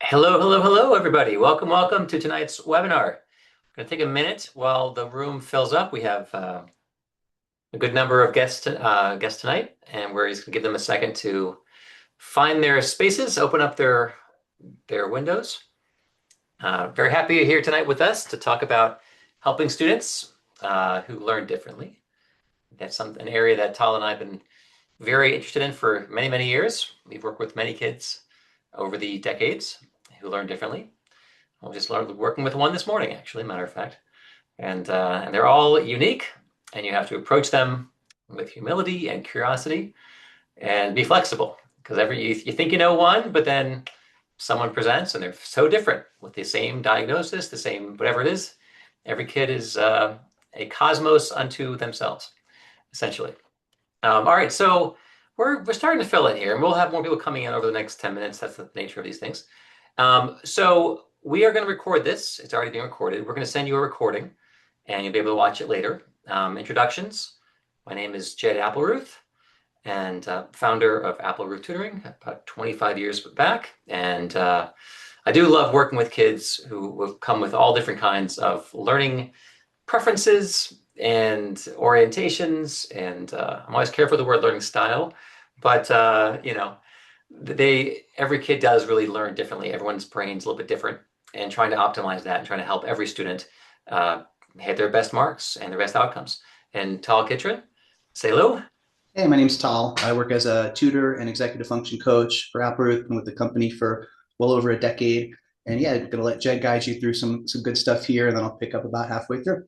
Hello, hello, hello, everybody. Welcome to tonight's webinar. I'm going to take a minute while the room fills up. We have a good number of guests tonight, and we're just going to give them a second to find their spaces, open up their windows. Very happy you're here tonight with us to talk about helping students who learn differently. That's an area that Tal and I have been very interested in for many, many years. We've worked with many kids over the decades who learn differently. I just learned working with one this morning, actually, matter of fact. And they're all unique, and you have to approach them with humility and curiosity and be flexible. Because you think you know one, but then someone presents and they're so different with the same diagnosis, the same whatever it is. Every kid is a cosmos unto themselves, essentially. All right, so we're starting to fill in here, and we'll have more people coming in over the next 10 minutes. That's the nature of these things. So we are going to record this. It's already being recorded. We're going to send you a recording, and you'll be able to watch it later. Introductions. My name is Jed Applerouth, and founder of Applerouth Tutoring about 25 years back. And I do love working with kids who have come with all different kinds of learning preferences and orientations. And I'm always careful with the word learning style, but every kid does really learn differently. Everyone's brain's a little bit different, and trying to optimize that and trying to help every student hit their best marks and their best outcomes. And Tal Kitron, say hello. Hey, my name's Tal. I work as a tutor and executive function coach for Applerouth. Been with the company for well over a decade. And yeah, I'm going to let Jed guide you through some good stuff here, and then I'll pick up about halfway through.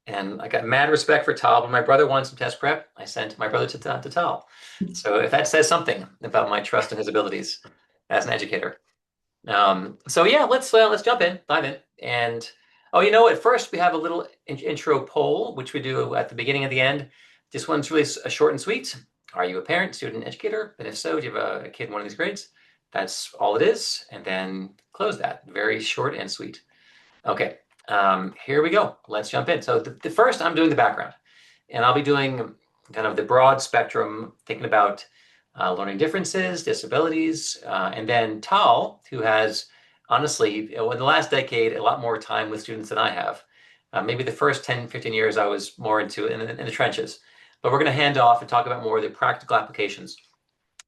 And I got mad respect for Tal. When my brother wanted some test prep, I sent my brother to Tal. So if that says something about my trust in his abilities as an educator. So yeah, let's jump in, dive in. And oh, you know what? First, we have a little intro poll, which we do at the beginning and the end. This one's really short and sweet. Are you a parent, student, educator? And if so, do you have a kid in one of these grades? That's all it is. And then close that. Very short and sweet. Okay, here we go. Let's jump in. So the first, I'm doing the background, and I'll be doing kind of the broad spectrum, thinking about learning differences, disabilities, and then Tal, who has honestly, in the last decade, a lot more time with students than I have. Maybe the first 10, 15 years, I was more in the trenches. But we're going to hand off and talk about more of the practical applications.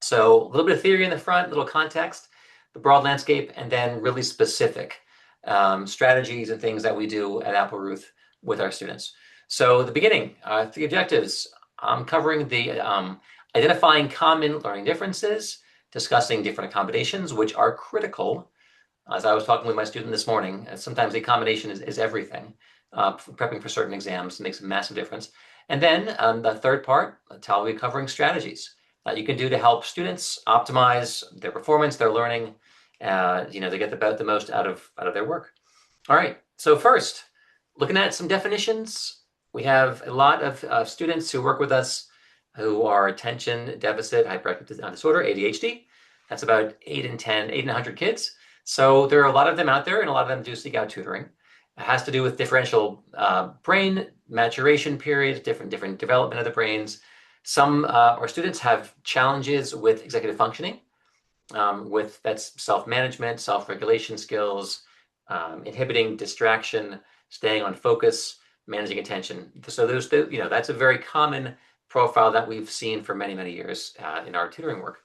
So a little bit of theory in the front, a little context, the broad landscape, and then really specific strategies and things that we do at Applerouth with our students. So the beginning, the objectives, I'm covering the identifying common learning differences, discussing different accommodations, which are critical. As I was talking with my student this morning, sometimes the accommodation is everything. Prepping for certain exams makes a massive difference. And then the third part, Tal will be covering strategies that you can do to help students optimize their performance, their learning, they get the most out of their work. All right, so first, looking at some definitions, we have a lot of students who work with us who are attention deficit hyperactive disorder, ADHD. That's about 8 in 100 kids. So there are a lot of them out there, and a lot of them do seek out tutoring. It has to do with differential brain maturation periods, different development of the brains. Some our students have challenges with executive functioning, with that's self-management, self-regulation skills, inhibiting distraction, staying on focus, managing attention. So that's a very common profile that we've seen for many, many years in our tutoring work.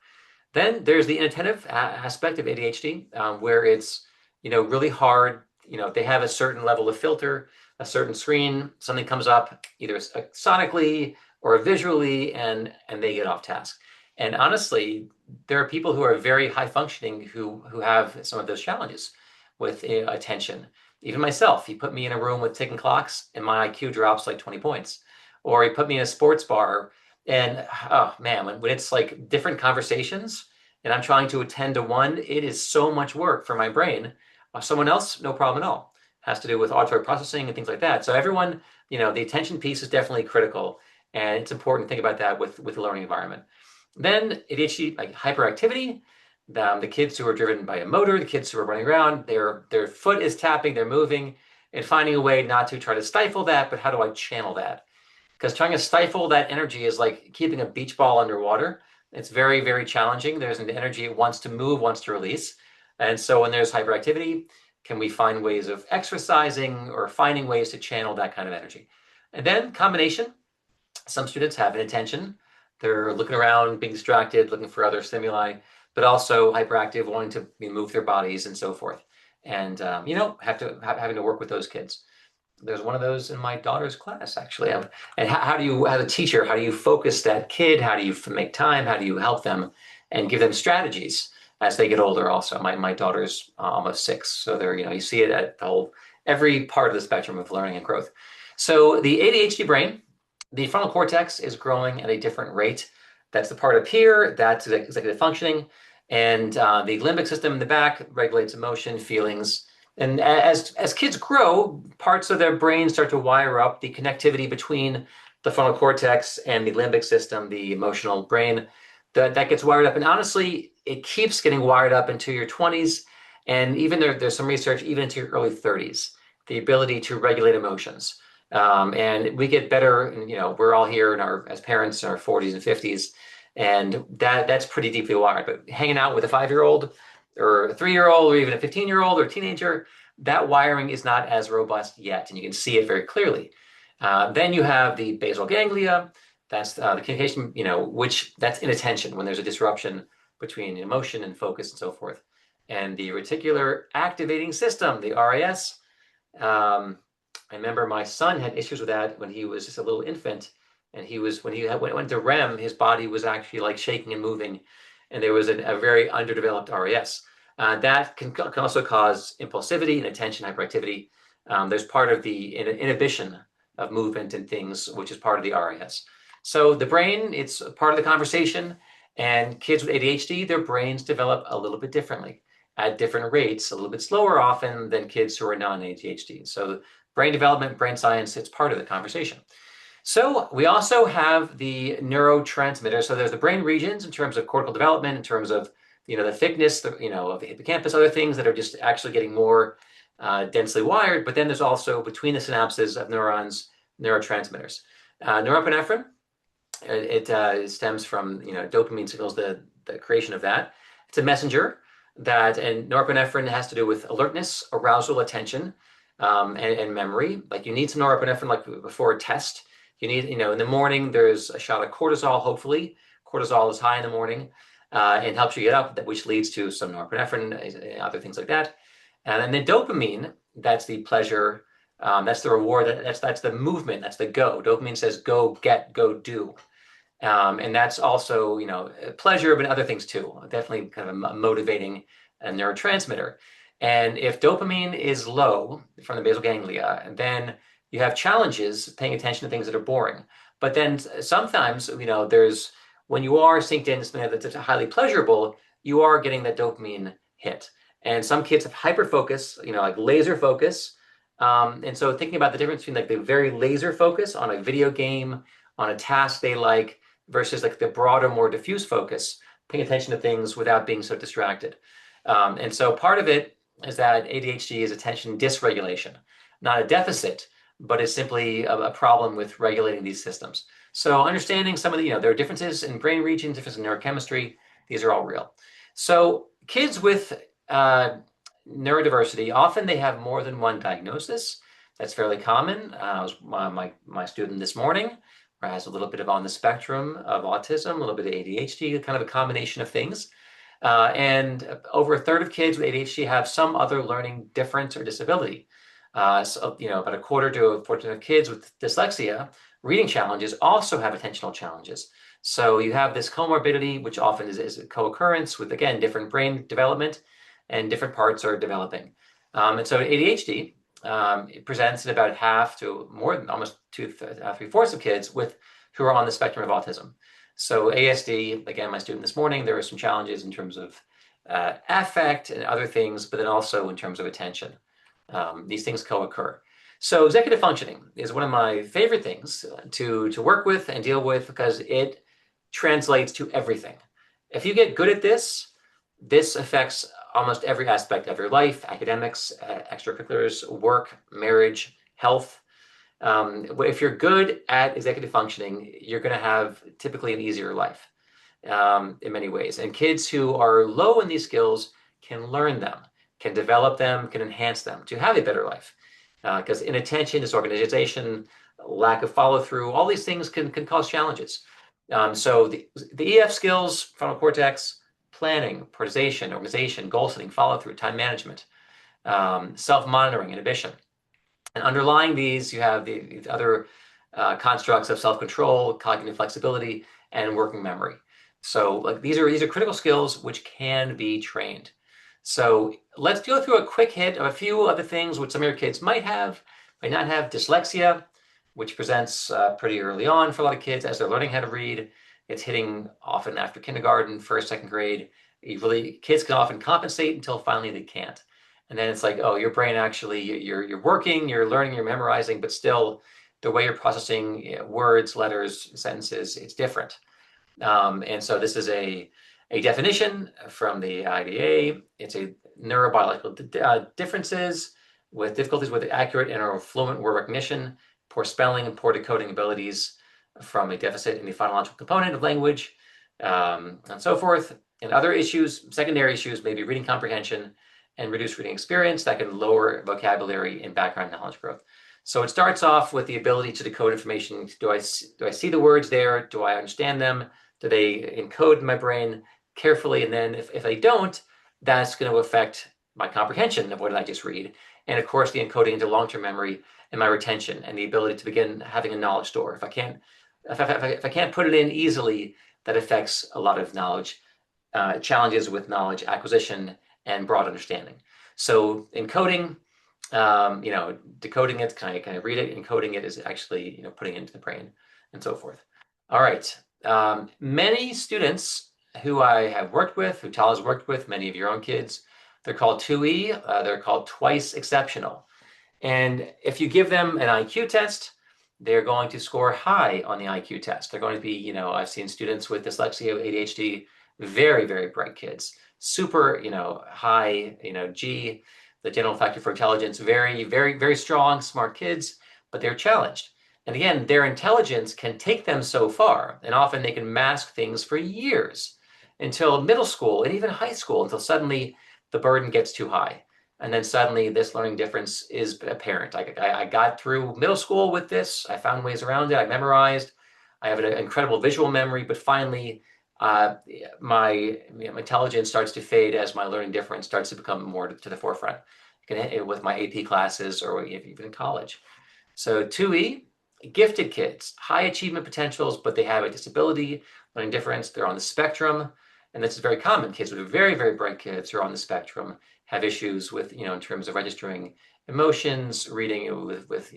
Then there's the inattentive aspect of ADHD, where it's really hard. They have a certain level of filter, a certain screen, something comes up either sonically or visually, and they get off task. And honestly, there are people who are very high functioning who have some of those challenges with attention. Even myself, you put me in a room with ticking clocks and my IQ drops like 20 points. Or you put me in a sports bar and oh man, when it's like different conversations and I'm trying to attend to one, it is so much work for my brain. Someone else, no problem at all. Has to do with auditory processing and things like that. So everyone, the attention piece is definitely critical, and it's important to think about that with the learning environment. Then ADHD, like hyperactivity, the kids who are driven by a motor, the kids who are running around, their foot is tapping, they're moving, and finding a way not to try to stifle that, but how do I channel that? Because trying to stifle that energy is like keeping a beach ball underwater. It's very, very challenging. There's an energy it wants to move, wants to release. And so when there's hyperactivity, can we find ways of exercising or finding ways to channel that kind of energy? And then combination, some students have inattention. They're looking around, being distracted, looking for other stimuli, but also hyperactive, wanting to move their bodies and so forth. And having to work with those kids. There's one of those in my daughter's class, actually. And how do you, as a teacher, how do you focus that kid? How do you make time? How do you help them and give them strategies as they get older? Also, my daughter's almost 6, so they're, you see it at every part of the spectrum of learning and growth. So the ADHD brain, the frontal cortex is growing at a different rate. That's the part up here, that's executive functioning, and the limbic system in the back regulates emotion, feelings. And as kids grow, parts of their brain start to wire up. The connectivity between the frontal cortex and the limbic system, the emotional brain, that gets wired up. And honestly, it keeps getting wired up into your 20s. And even there's some research, even into your early 30s, the ability to regulate emotions. And we get better, and we're all here as parents in our 40s and 50s, and that's pretty deeply wired. But hanging out with a 5-year-old or a 3-year-old or even a 15-year-old or a teenager, that wiring is not as robust yet, and you can see it very clearly. Then you have the basal ganglia. That's the communication, which that's inattention when there's a disruption between emotion and focus and so forth. And the reticular activating system, the RAS. I remember my son had issues with that when he was just a little infant, and when he went to REM, his body was actually like shaking and moving, and there was a very underdeveloped RAS. That can also cause impulsivity and attention hyperactivity. There's part of the inhibition of movement and things, which is part of the RAS. So the brain, it's part of the conversation, and kids with ADHD, their brains develop a little bit differently at different rates, a little bit slower often than kids who are non-ADHD. So brain development, brain science, it's part of the conversation. So we also have the neurotransmitters. So there's the brain regions in terms of cortical development, in terms of the thickness, of the hippocampus, other things that are just actually getting more densely wired. But then there's also between the synapses of neurons, neurotransmitters. Norepinephrine, it stems from dopamine signals, the creation of that. It's a messenger and norepinephrine has to do with alertness, arousal, attention, and memory. Like you need some norepinephrine like before a test. You need, in the morning, there's a shot of cortisol, hopefully. Cortisol is high in the morning and helps you get up, which leads to some norepinephrine, other things like that. And then the dopamine, that's the pleasure, that's the reward, that's the movement, that's the go. Dopamine says go, get, go, do. And that's also, pleasure, but other things too. Definitely kind of a motivating neurotransmitter. And if dopamine is low from the basal ganglia, then you have challenges paying attention to things that are boring. But then sometimes, when you are synced in something that's highly pleasurable, you are getting that dopamine hit. And some kids have hyperfocus, like laser focus. And so thinking about the difference between like the very laser focus on a video game, on a task they like, versus like the broader, more diffuse focus, paying attention to things without being so distracted. And so part of it is that ADHD is attention dysregulation, not a deficit, but it's simply a problem with regulating these systems. So understanding some of the, there are differences in brain regions, differences in neurochemistry, these are all real. So kids with neurodiversity, often they have more than one diagnosis. That's fairly common. My student this morning has a little bit of on the spectrum of autism, a little bit of ADHD, kind of a combination of things. And over a third of kids with ADHD have some other learning difference or disability. So, about a quarter to a portion of kids with dyslexia, reading challenges also have attentional challenges. So you have this comorbidity, which often is a co-occurrence with, again, different brain development and different parts are developing. And so ADHD, it presents in about half to more than almost 3/4 of kids who are on the spectrum of autism. So ASD, again, my student this morning, there were some challenges in terms of affect and other things, but then also in terms of attention. These things co-occur. So executive functioning is one of my favorite things to work with and deal with because it translates to everything. If you get good at this affects almost every aspect of your life: academics, extracurriculars, work, marriage, health. If you're good at executive functioning, you're going to have typically an easier life in many ways. And kids who are low in these skills can learn them, can develop them, can enhance them to have a better life. Because inattention, disorganization, lack of follow through, all these things can cause challenges. So the EF skills, frontal cortex, planning, prioritization, organization, goal setting, follow through, time management, self-monitoring, inhibition. And underlying these, you have the other constructs of self-control, cognitive flexibility, and working memory. So like these are critical skills which can be trained. So let's go through a quick hit of a few other things which some of your kids might have, might not have. Dyslexia, which presents pretty early on for a lot of kids as they're learning how to read. It's hitting often after kindergarten, first, second grade. Kids can often compensate until finally they can't. And then it's like, oh, your brain actually, you're working, you're learning, you're memorizing, but still the way you're processing words, letters, sentences, it's different. And so this is a definition from the IDA. It's a neurobiological differences with difficulties with accurate and or fluent word recognition, poor spelling, and poor decoding abilities from a deficit in the phonological component of language, and so forth. And other issues, secondary issues, maybe reading comprehension and reduced reading experience that can lower vocabulary and background knowledge growth. So it starts off with the ability to decode information. Do I see the words there? Do I understand them? Do they encode in my brain carefully? And then if I don't, that's going to affect my comprehension of what did I just read. And of course, the encoding into long-term memory and my retention and the ability to begin having a knowledge store. If I can't put it in easily, that affects a lot of knowledge, challenges with knowledge acquisition and broad understanding. So encoding, decoding it, can I read it? Encoding it is actually, putting it into the brain and so forth. All right. Many students who I have worked with, who Tal has worked with, many of your own kids, they're called 2E, they're called twice exceptional. And if you give them an IQ test, they're going to score high on the IQ test. They're going to be, I've seen students with dyslexia, ADHD, very, very bright kids, super, high, G, the general factor for intelligence, very, very, very strong, smart kids, but they're challenged. And again, their intelligence can take them so far, and often they can mask things for years until middle school and even high school, until suddenly the burden gets too high. And then suddenly this learning difference is apparent. I got through middle school with this. I found ways around it. I memorized. I have an incredible visual memory, but finally my intelligence starts to fade as my learning difference starts to become more to the forefront with my AP classes or even in college. So 2E, gifted kids, high achievement potentials, but they have a disability, learning difference. They're on the spectrum. And this is very common. Kids with very, very bright kids who are on the spectrum have issues with, in terms of registering emotions, reading it with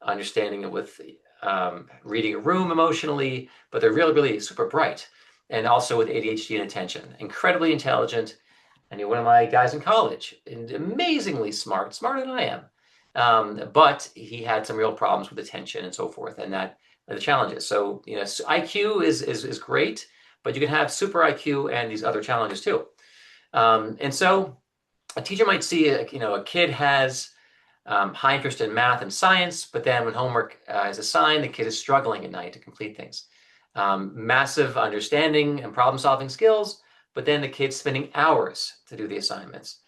understanding it with reading a room emotionally, but they're really, really super bright. And also with ADHD and attention, incredibly intelligent. I knew one of my guys in college, and amazingly smart, smarter than I am. But he had some real problems with attention and so forth, and that are the challenges. So, IQ is great, but you can have super IQ and these other challenges too. And so a teacher might see, a kid has high interest in math and science, but then when homework is assigned, the kid is struggling at night to complete things. Massive understanding and problem-solving skills, but then the kid's spending hours to do the assignments.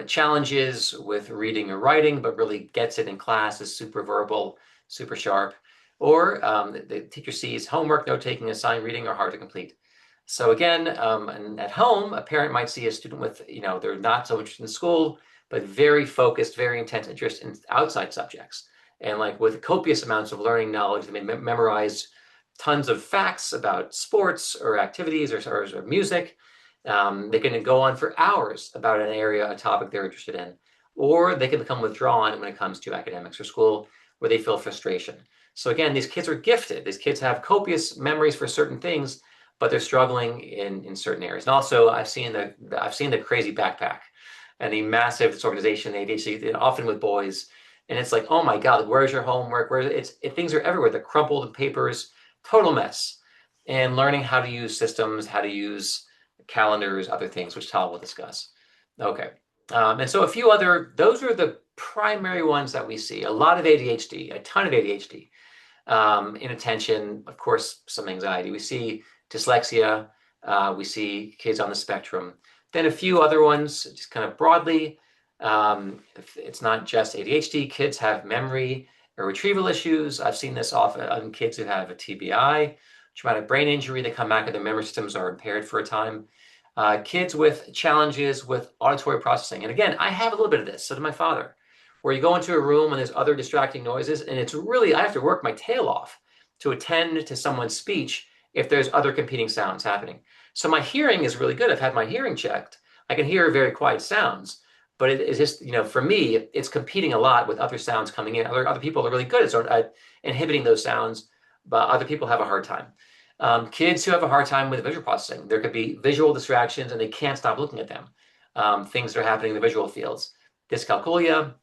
Challenges with reading or writing, but really gets it in class, is super verbal, super sharp. Or the teacher sees homework, note-taking, assigned reading are hard to complete. So again, and at home, a parent might see a student with, they're not so interested in school, but very focused, very intense interest in outside subjects. And like with copious amounts of learning knowledge, they may memorize tons of facts about sports or activities or music. They can go on for hours about an area, a topic they're interested in, or they can become withdrawn when it comes to academics or school, where they feel frustration. So again, these kids are gifted. These kids have copious memories for certain things, but they're struggling in certain areas. And also, I've seen the crazy backpack and the massive disorganization, ADHD, often with boys. And it's like, oh my God, where's your homework? Things are everywhere. The crumpled papers, total mess. And learning how to use systems, how to use calendars, other things, which Tal will discuss. Okay. And so those are the primary ones that we see. A lot of ADHD, a ton of ADHD, inattention, of course, some anxiety. We see dyslexia, we see kids on the spectrum. Then a few other ones, just kind of broadly. It's not just ADHD. Kids have memory or retrieval issues. I've seen this often on kids who have a TBI, traumatic brain injury. They come back and their memory systems are impaired for a time. Kids with challenges with auditory processing. And again, I have a little bit of this. So did my father, where you go into a room and there's other distracting noises, and it's really, I have to work my tail off to attend to someone's speech if there's other competing sounds happening. So my hearing is really good. I've had my hearing checked. I can hear very quiet sounds, but it's just, for me, it's competing a lot with other sounds coming in. Other people are really good at inhibiting those sounds, but other people have a hard time. Kids who have a hard time with visual processing, there could be visual distractions and they can't stop looking at them. Things that are happening in the visual fields. Dyscalculia,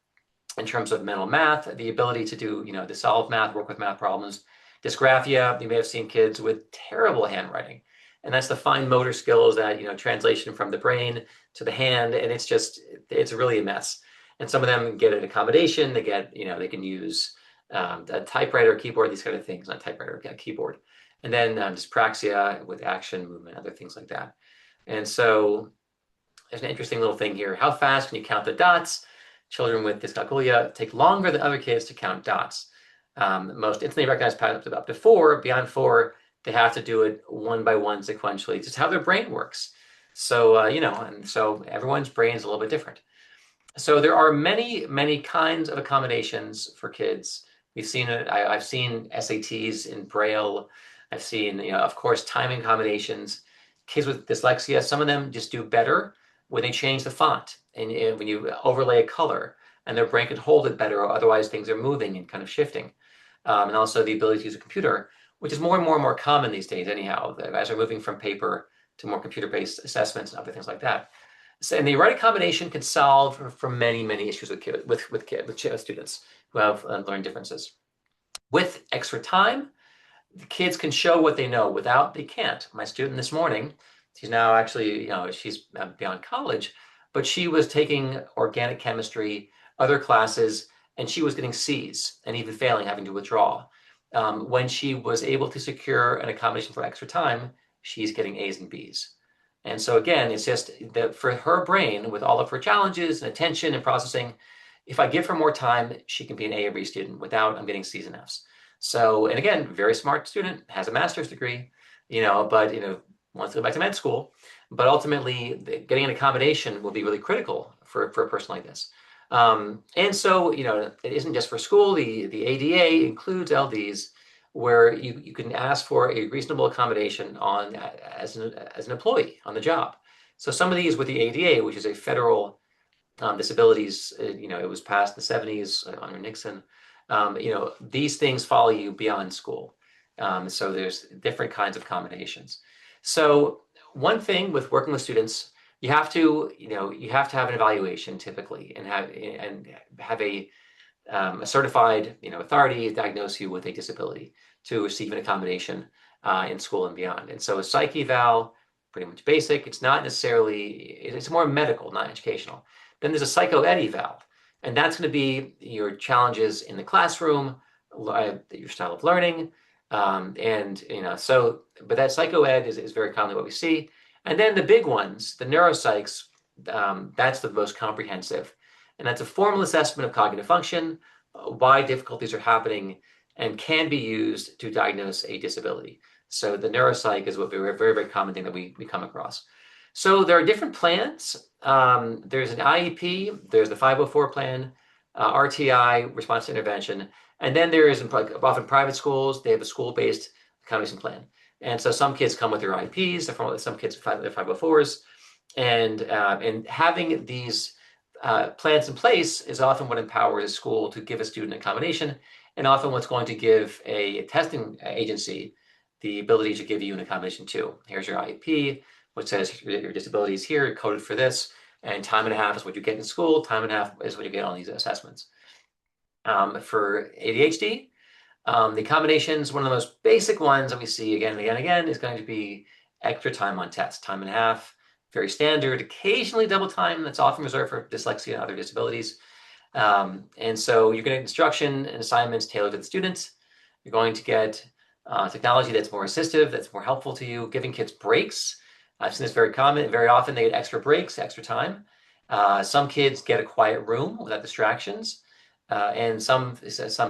in terms of mental math, the ability to do, to solve math, work with math problems. Dysgraphia, you may have seen kids with terrible handwriting. And that's the fine motor skills that, translation from the brain to the hand. And it's really a mess. And some of them get an accommodation. They get, they can use a typewriter, keyboard, these kind of things, not typewriter, a keyboard. And then dyspraxia with action, movement, other things like that. And so there's an interesting little thing here. How fast can you count the dots? Children with dyscalculia take longer than other kids to count dots. Most instantly recognized patterns up to 4. Beyond 4, they have to do it one by one sequentially. Just how their brain works. So, and so everyone's brain is a little bit different. So there are many, many kinds of accommodations for kids. We've seen it. I've seen SATs in Braille. I've seen, of course, timing accommodations. Kids with dyslexia, some of them just do better when they change the font and when you overlay a color, and their brain can hold it better, or otherwise things are moving and kind of shifting. And also the ability to use a computer, which is more and more and more common these days anyhow, as we're moving from paper to more computer-based assessments and other things like that. So, and the right accommodation can solve for many, many issues with students who have learning differences. With extra time, the kids can show what they know. Without, they can't. My student this morning, she's now actually, she's beyond college, but she was taking organic chemistry, other classes, and she was getting C's and even failing, having to withdraw. When she was able to secure an accommodation for extra time, she's getting A's and B's. And so again, it's just that for her brain, with all of her challenges and attention and processing, if I give her more time, she can be an A or B student. Without, I'm getting C's and F's. So, and again, very smart student, has a master's degree, but, wants to go back to med school. But ultimately, getting an accommodation will be really critical for a person like this. And so, it isn't just for school. The ADA includes LDs where you can ask for a reasonable accommodation as an employee on the job. So some of these with the ADA, which is a federal disabilities, it was passed in the 70s under Nixon. These things follow you beyond school. So there's different kinds of accommodations. So one thing with working with students, you have to have an evaluation typically, and have a certified authority diagnose you with a disability to receive an accommodation in school and beyond. And so a psych eval, pretty much basic. It's not necessarily, it's more medical, not educational. Then there's a psycho ed eval, and that's going to be your challenges in the classroom, your style of learning, but that psycho ed is very commonly what we see. And then the big ones, the neuropsychs, that's the most comprehensive. And that's a formal assessment of cognitive function, why difficulties are happening, and can be used to diagnose a disability. So the neuropsych is what very, very, very common thing that we come across. So there are different plans. There's an IEP, there's the 504 plan, RTI, response to intervention. And then there is, often private schools, they have a school-based accommodation plan. And so some kids come with their IEPs, some kids with their 504s. And having these plans in place is often what empowers a school to give a student accommodation, and often what's going to give a testing agency the ability to give you an accommodation too. Here's your IEP, which says your disability is here, coded for this, and time and a half is what you get in school, time and a half is what you get on these assessments. For ADHD, the accommodations, one of the most basic ones that we see again and again and again, is going to be extra time on tests, time and a half, very standard, occasionally double time. That's often reserved for dyslexia and other disabilities. And so you're going to get instruction and assignments tailored to the students. You're going to get technology that's more assistive, that's more helpful to you, giving kids breaks. I've seen this very common. Very often they get extra breaks, extra time. Some kids get a quiet room without distractions, and some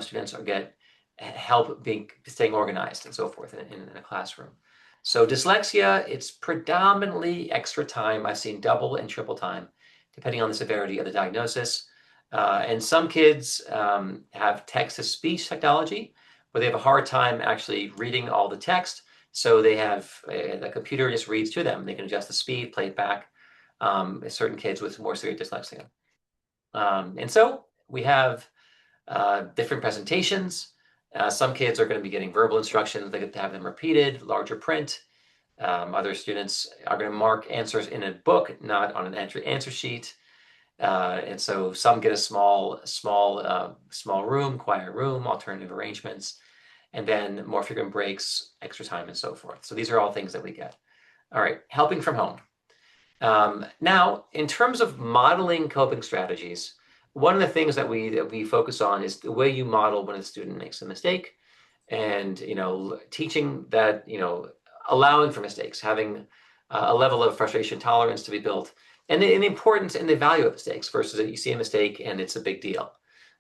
students get help staying organized and so forth in a classroom. So dyslexia, it's predominantly extra time. I've seen double and triple time, depending on the severity of the diagnosis. And some kids have text-to-speech technology, where they have a hard time actually reading all the text. So they have the computer just reads to them. They can adjust the speed, play it back. Certain kids with more severe dyslexia. And so we have different presentations. Some kids are going to be getting verbal instructions. They get to have them repeated, larger print. Other students are going to mark answers in a book, not on an answer sheet. And so some get a small room, quiet room, alternative arrangements, and then more frequent breaks, extra time, and so forth. So these are all things that we get. All right, helping from home. Now, in terms of modeling coping strategies, one of the things that we focus on is the way you model when a student makes a mistake, and teaching that allowing for mistakes, having a level of frustration tolerance to be built, and the importance and the value of mistakes versus that you see a mistake and it's a big deal.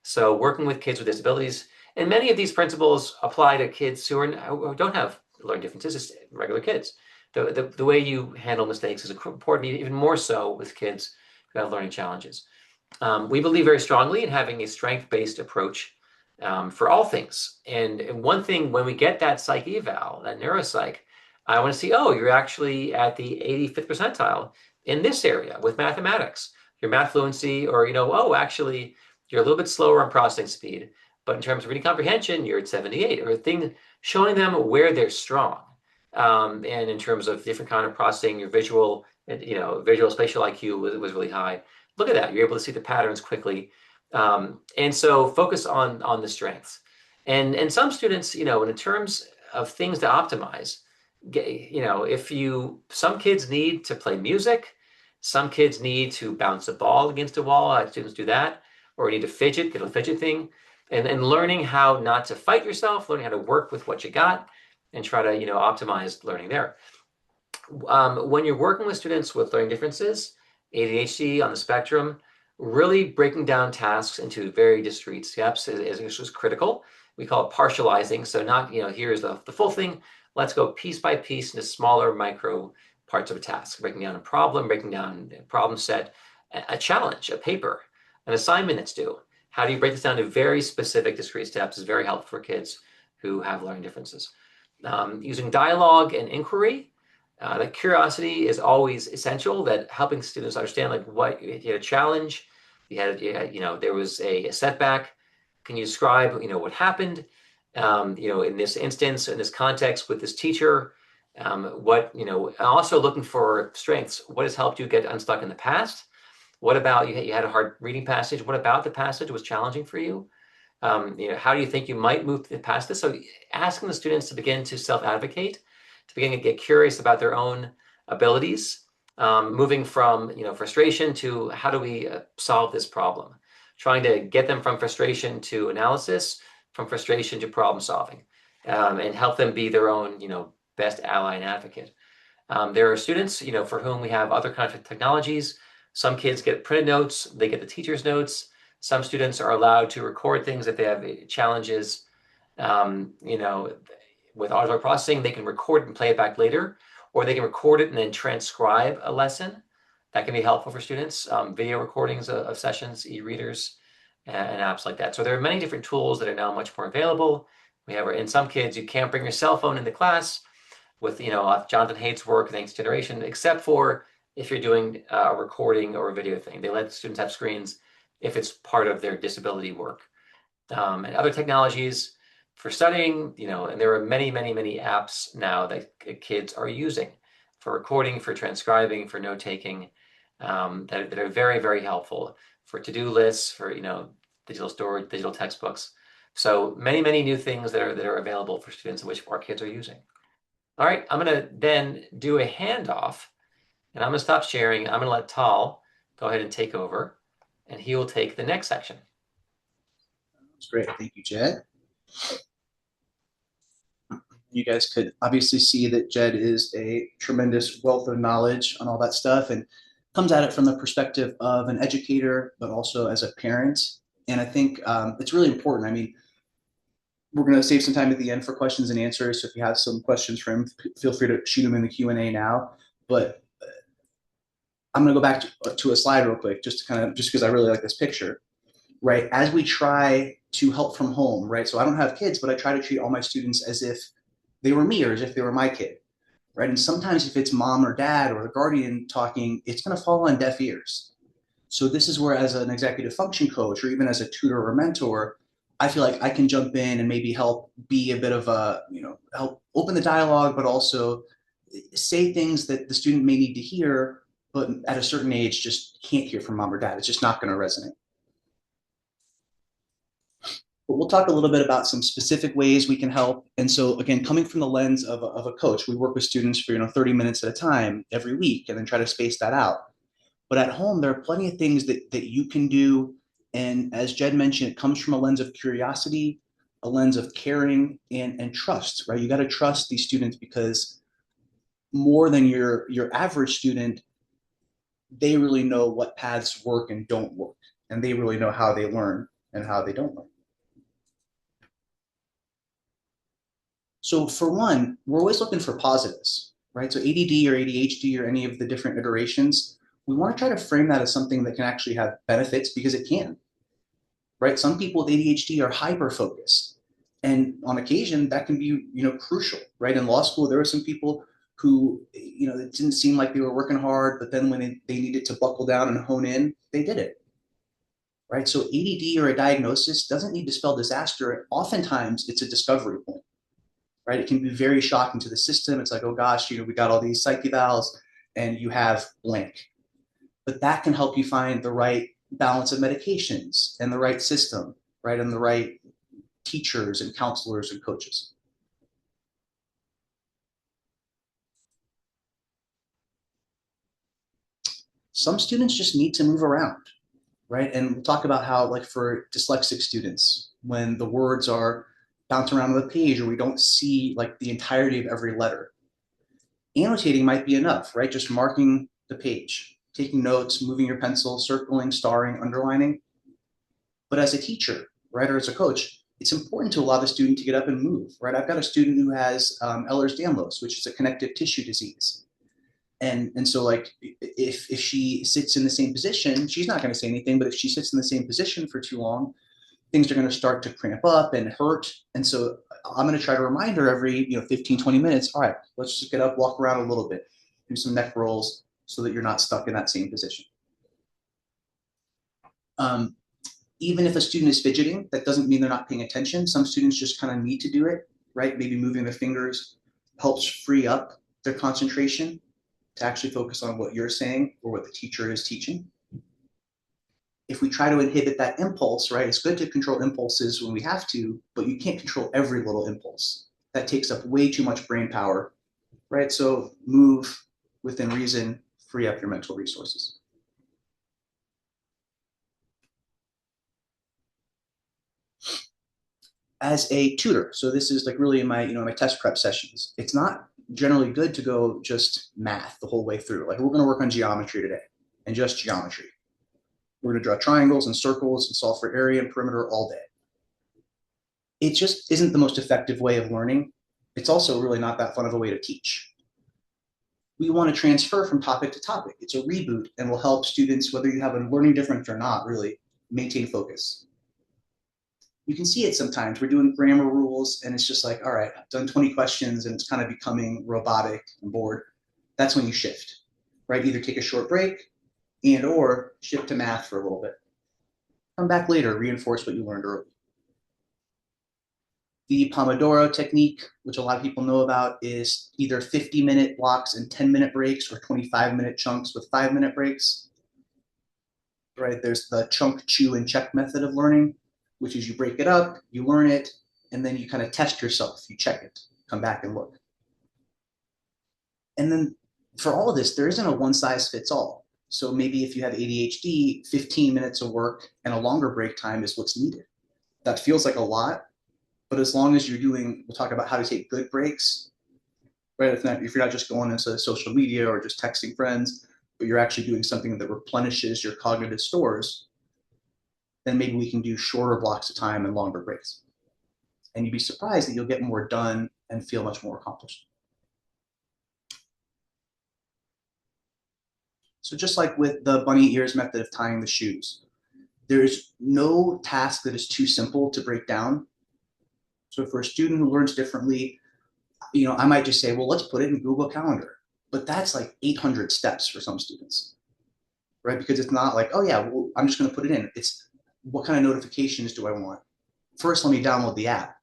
So working with kids with disabilities, and many of these principles apply to kids who don't have learning differences, as regular kids. The way you handle mistakes is important, even more so with kids who have learning challenges. We believe very strongly in having a strength-based approach for all things. And one thing, when we get that psych eval, that neuropsych, I want to see, oh, you're actually at the 85th percentile in this area with mathematics, your math fluency, or, oh, actually, you're a little bit slower on processing speed, but in terms of reading comprehension, you're at 78, or showing them where they're strong. And in terms of different kind of processing, your visual spatial IQ was really high. Look at that. You're able to see the patterns quickly. And so focus on the strengths. And some students, in terms of things to optimize, some kids need to play music, some kids need to bounce a ball against a wall. Students do that, or need to fidget, get a fidget thing, and learning how not to fight yourself, learning how to work with what you got, and try to optimize learning there. When you're working with students with learning differences, ADHD on the spectrum, really breaking down tasks into very discrete steps is critical. We call it partializing. So not, here's the full thing. Let's go piece by piece into smaller micro parts of a task, breaking down a problem, breaking down a problem set, a challenge, a paper, an assignment that's due. How do you break this down to very specific discrete steps is very helpful for kids who have learning differences. Using dialogue and inquiry, that curiosity is always essential, that helping students understand, like, what you had a challenge, there was a setback. Can you describe, what happened, in this instance, in this context with this teacher, also looking for strengths. What has helped you get unstuck in the past? What about you had a hard reading passage? What about the passage was challenging for you? How do you think you might move past this? So asking the students to begin to self-advocate, to begin to get curious about their own abilities, moving from frustration to how do we solve this problem, trying to get them from frustration to analysis, from frustration to problem solving, and help them be their own best ally and advocate. There are students for whom we have other kinds of technologies. Some kids get printed notes, they get the teacher's notes. Some students are allowed to record things if they have challenges. With auditory processing, they can record and play it back later, or they can record it and then transcribe a lesson. That can be helpful for students. Video recordings of sessions, e-readers, and apps like that. So there are many different tools that are now much more available. In some kids, you can't bring your cell phone into class with, Jonathan Haidt's work, Thanks Generation, except for if you're doing a recording or a video thing. They let students have screens if it's part of their disability work. And other technologies for studying, and there are many, many, many apps now that kids are using for recording, for transcribing, for note-taking, that are very, very helpful for to-do lists, for, digital storage, digital textbooks. So many, many new things that are available for students, which our kids are using. All right, I'm going to then do a handoff, and I'm going to stop sharing. I'm going to let Tal go ahead and take over, and he will take the next section. That's great. Thank you, Jed. You guys could obviously see that Jed is a tremendous wealth of knowledge on all that stuff and comes at it from the perspective of an educator, but also as a parent. And I think it's really important. I mean, we're going to save some time at the end for questions and answers. So if you have some questions for him, feel free to shoot them in the Q&A now. But I'm going to go back to a slide real quick, just to kind of, just because I really like this picture, right? As we try to help from home, right? So I don't have kids, but I try to treat all my students as if they were me or as if they were my kid, right? And sometimes if it's mom or dad or the guardian talking, it's going to fall on deaf ears. So this is where, as an executive function coach or even as a tutor or mentor, I feel like I can jump in and maybe help be a bit of a, help open the dialogue, but also say things that the student may need to hear, but at a certain age just can't hear from mom or dad. It's just not going to resonate. But we'll talk a little bit about some specific ways we can help. And so again, coming from the lens of a coach, we work with students for 30 minutes at a time every week and then try to space that out. But at home, there are plenty of things that you can do. And as Jed mentioned, it comes from a lens of curiosity, a lens of caring and trust, right? You got to trust these students because more than your average student, they really know what paths work and don't work. And they really know how they learn and how they don't learn. So for one, we're always looking for positives, right? So ADD or ADHD or any of the different iterations, we want to try to frame that as something that can actually have benefits because it can, right? Some people with ADHD are hyper focused, and on occasion that can be, crucial, right? In law school, there were some people who, it didn't seem like they were working hard, but then when they needed to buckle down and hone in, they did it, right? So ADD or a diagnosis doesn't need to spell disaster. Oftentimes, it's a discovery point, right? It can be very shocking to the system. It's like, oh gosh, we got all these psych evals, and you have blank. But that can help you find the right balance of medications and the right system, right? And the right teachers and counselors and coaches. Some students just need to move around, right? And we'll talk about how, like for dyslexic students, when the words are bouncing around on the page or we don't see like the entirety of every letter, annotating might be enough, right? Just marking the page, taking notes, moving your pencil, circling, starring, underlining. But as a teacher, right, or as a coach, it's important to allow the student to get up and move, right? I've got a student who has Ehlers-Danlos, which is a connective tissue disease. And so like if she sits in the same position, she's not going to say anything, but if she sits in the same position for too long, things are going to start to cramp up and hurt. And so I'm going to try to remind her every 15, 20 minutes, all right, let's just get up, walk around a little bit, do some neck rolls so that you're not stuck in that same position. Even if a student is fidgeting, that doesn't mean they're not paying attention. Some students just kind of need to do it, right? Maybe moving their fingers helps free up their concentration to actually focus on what you're saying or what the teacher is teaching. If we try to inhibit that impulse, right, it's good to control impulses when we have to, but you can't control every little impulse. That takes up way too much brain power, right? So move within reason, free up your mental resources. As a tutor, so this is like really in my, my test prep sessions, it's not generally good to go just math the whole way through. Like we're going to work on geometry today and just geometry. We're going to draw triangles and circles and solve for area and perimeter all day. It just isn't the most effective way of learning. It's also really not that fun of a way to teach. We want to transfer from topic to topic. It's a reboot and will help students, whether you have a learning difference or not, really maintain focus. You can see it sometimes. We're doing grammar rules and it's just like, all right, I've done 20 questions and it's kind of becoming robotic and bored. That's when you shift, right? Either take a short break and or shift to math for a little bit. Come back later, reinforce what you learned early. The Pomodoro technique, which a lot of people know about, is either 50-minute blocks and 10-minute breaks or 25-minute chunks with 5-minute breaks. Right? There's the chunk, chew, and check method of learning, which is you break it up, you learn it, and then you kind of test yourself. You check it, come back and look. And then for all of this, there isn't a one size fits all. So maybe if you have ADHD, 15 minutes of work and a longer break time is what's needed. That feels like a lot, But as long as you're doing, we'll talk about how to take good breaks, right? If you're not just going into social media or just texting friends, but you're actually doing something that replenishes your cognitive stores, then maybe we can do shorter blocks of time and longer breaks. And you'd be surprised that you'll get more done and feel much more accomplished. So just like with the bunny ears method of tying the shoes, there's no task that is too simple to break down. So for a student who learns differently, I might just say, well, let's put it in Google Calendar. But that's like 800 steps for some students, right? Because it's not like, oh yeah, well, I'm just going to put it in. It's what kind of notifications do I want? First, let me download the app,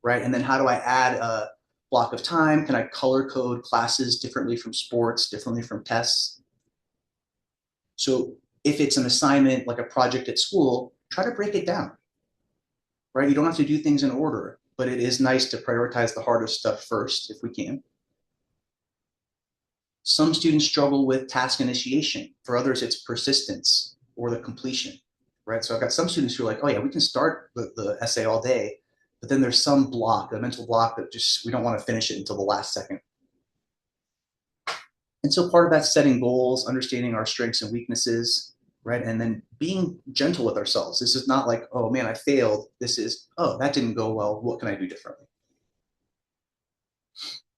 right? And then how do I add a block of time? Can I color code classes differently from sports, differently from tests? So if it's an assignment, like a project at school, try to break it down, right? You don't have to do things in order, but it is nice to prioritize the hardest stuff first if we can. Some students struggle with task initiation. For others, it's persistence or the completion, right? So I've got some students who are like, oh yeah, we can start the essay all day, but then there's some block, a mental block that just, we don't want to finish it until the last second. And so part of that's setting goals, understanding our strengths and weaknesses, right? And then being gentle with ourselves. This is not like, oh man, I failed. This is, oh, that didn't go well. What can I do differently?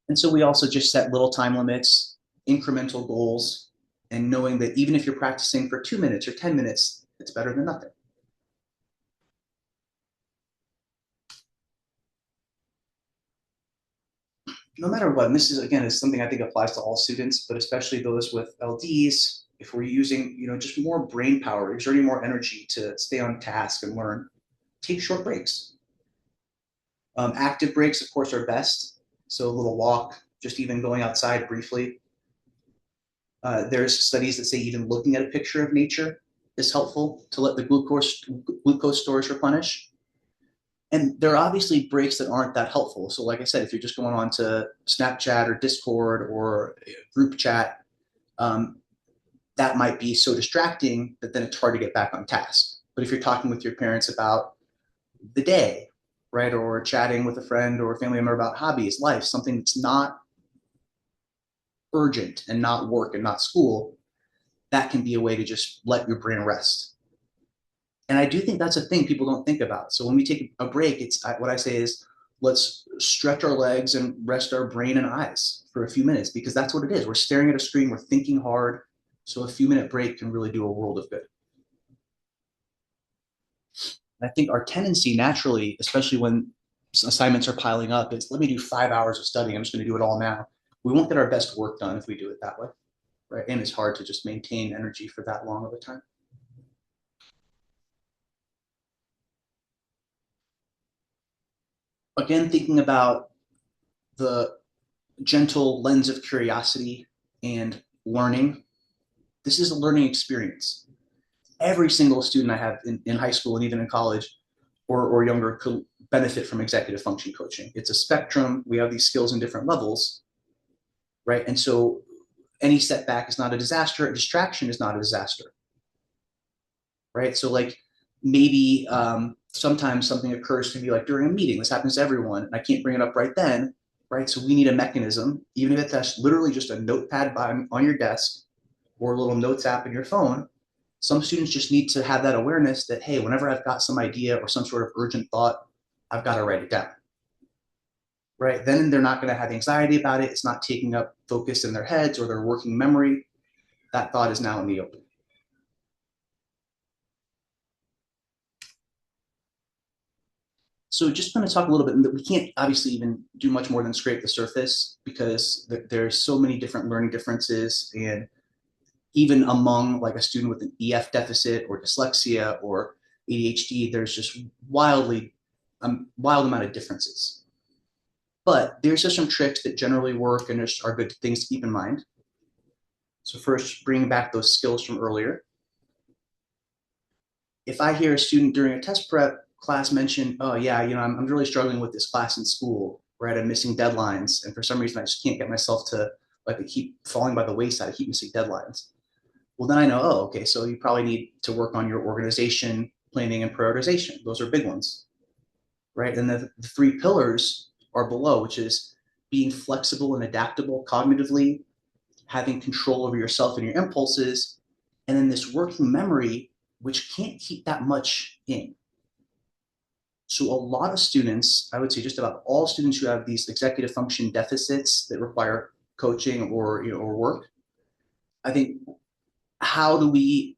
And so we also just set little time limits, incremental goals, and knowing that even if you're practicing for 2 minutes or 10 minutes, it's better than nothing. No matter what, and this is again is something I think applies to all students, but especially those with LDs, if we're using, just more brain power, exerting more energy to stay on task and learn, take short breaks. Active breaks, of course, are best. So a little walk, just even going outside briefly. There's studies that say even looking at a picture of nature is helpful to let the glucose stores replenish. And there are obviously breaks that aren't that helpful. So like I said, if you're just going on to Snapchat or Discord or group chat, that might be so distracting that then it's hard to get back on task. But if you're talking with your parents about the day, right, or chatting with a friend or a family member about hobbies, life, something that's not urgent and not work and not school, that can be a way to just let your brain rest. And I do think that's a thing people don't think about. So when we take a break, it's what I say is let's stretch our legs and rest our brain and eyes for a few minutes, because that's what it is. We're staring at a screen, we're thinking hard. So a few minute break can really do a world of good. And I think our tendency naturally, especially when assignments are piling up, is let me do 5 hours of studying. I'm just going to do it all now. We won't get our best work done if we do it that way, right? And it's hard to just maintain energy for that long of a time. Again, thinking about the gentle lens of curiosity and learning. This is a learning experience. Every single student I have in high school and even in college or younger could benefit from executive function coaching. It's a spectrum. We have these skills in different levels, right? And so any setback is not a disaster. A distraction is not a disaster, right? So like maybe sometimes something occurs to me like during a meeting. This happens to everyone, and I can't bring it up right then, right? So we need a mechanism, even if it's literally just a notepad on your desk or a little notes app in your phone. Some students just need to have that awareness that, hey, whenever I've got some idea or some sort of urgent thought, I've got to write it down, right? Then they're not going to have anxiety about it. It's not taking up focus in their heads or their working memory. That thought is now in the open. So just going to talk a little bit, we can't obviously even do much more than scrape the surface because there's so many different learning differences, and even among like a student with an EF deficit or dyslexia or ADHD, there's just wild amount of differences. But there's just some tricks that generally work and are good things to keep in mind. So first, bringing back those skills from earlier. If I hear a student during a test prep class mention, oh yeah, I'm really struggling with this class in school, right? I'm missing deadlines. And for some reason, I just can't get myself to like keep falling by the wayside. I keep missing deadlines. Well, then I know, oh, okay, so you probably need to work on your organization, planning, and prioritization. Those are big ones. right? And the three pillars are below, which is being flexible and adaptable cognitively, having control over yourself and your impulses, and then this working memory, which can't keep that much in. So a lot of students, I would say just about all students who have these executive function deficits that require coaching or or work, I think how do we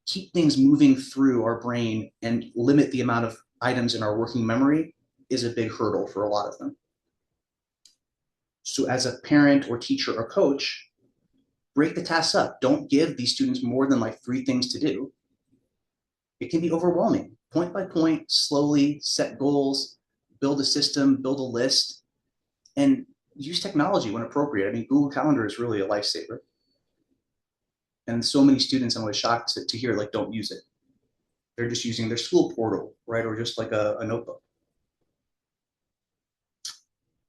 keep things moving through our brain and limit the amount of items in our working memory is a big hurdle for a lot of them. So as a parent or teacher or coach, break the tasks up. Don't give these students more than like three things to do. It can be overwhelming. Point by point, slowly set goals, build a system, build a list, and use technology when appropriate. I mean, Google Calendar is really a lifesaver. And so many students, I'm always shocked to hear, like, don't use it. They're just using their school portal, right? Or just like a notebook.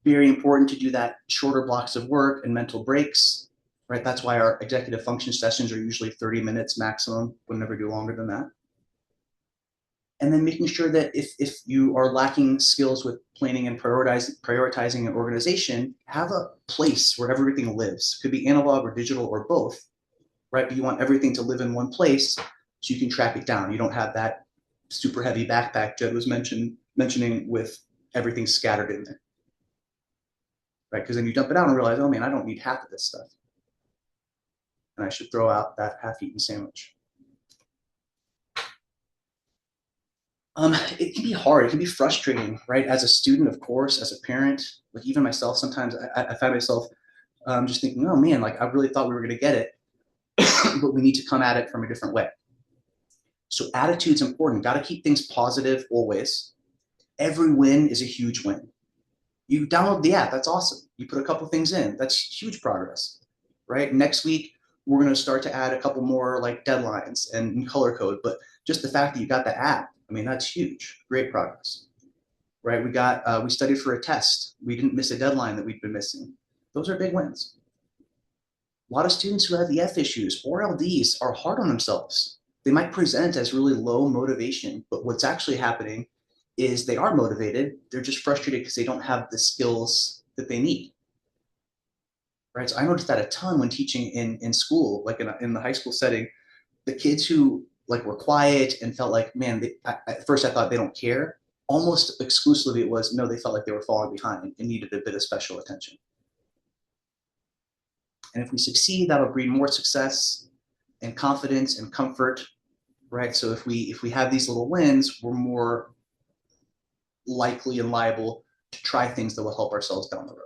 Very important to do that shorter blocks of work and mental breaks, right? That's why our executive function sessions are usually 30 minutes maximum. We'll never do longer than that. And then making sure that if you are lacking skills with planning and prioritizing an organization, have a place where everything lives. Could be analog or digital or both, right? But you want everything to live in one place so you can track it down. You don't have that super heavy backpack Jed was mentioning with everything scattered in there, right? Because then you dump it out and realize, oh man, I don't need half of this stuff. And I should throw out that half-eaten sandwich. It can be hard. It can be frustrating, right? As a student, of course, as a parent, like even myself, sometimes I find myself just thinking, oh man, like I really thought we were going to get it, but we need to come at it from a different way. So attitude's important. Got to keep things positive always. Every win is a huge win. You download the app, that's awesome. You put a couple things in, that's huge progress, right? Next week, we're going to start to add a couple more like deadlines and color code, but just the fact that you got the app, I mean, that's huge, great progress, right? We studied for a test. We didn't miss a deadline that we'd been missing. Those are big wins. A lot of students who have EF issues or LDs are hard on themselves. They might present as really low motivation, but what's actually happening is they are motivated. They're just frustrated because they don't have the skills that they need. Right. So I noticed that a ton when teaching in school, like in the high school setting, the kids who like were quiet and felt like, man, at first I thought they don't care. Almost exclusively it was, no, they felt like they were falling behind and needed a bit of special attention. And if we succeed, that'll breed more success and confidence and comfort, right? So if we have these little wins, we're more likely and liable to try things that will help ourselves down the road.